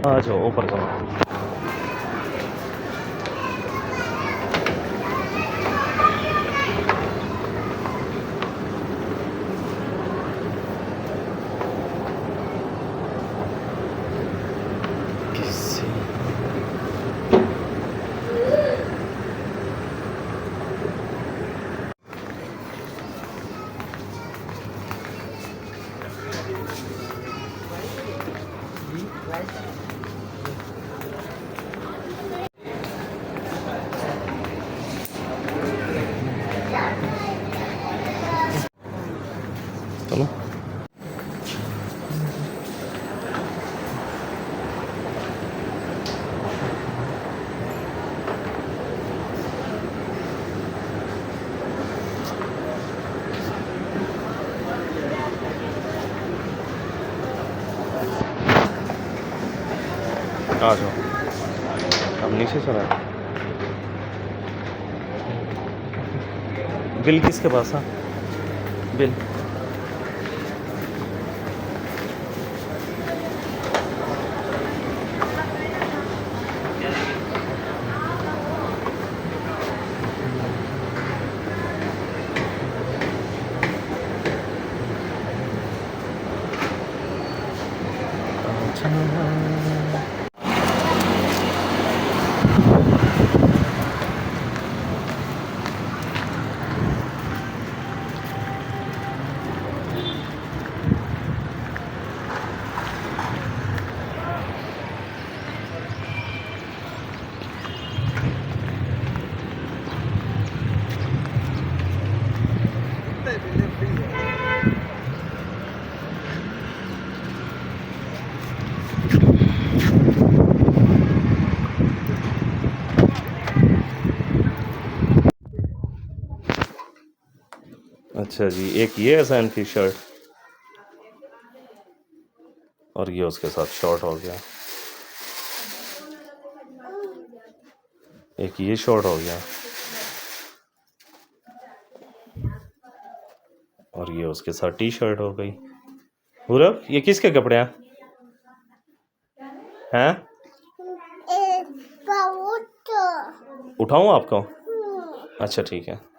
आ जाओ ऊपर जाओ। चलो आ जाओ। अब नीचे चला। बिल किसके पास है? बिल अच्छा जी, एक ये हसन की शर्ट और ये उसके साथ शॉर्ट हो गया, एक ये शॉर्ट हो गया और ये उसके साथ टी शर्ट हो गई। पूरब ये किसके कपड़े हैं? हैं? उठाऊं आपको? अच्छा ठीक है।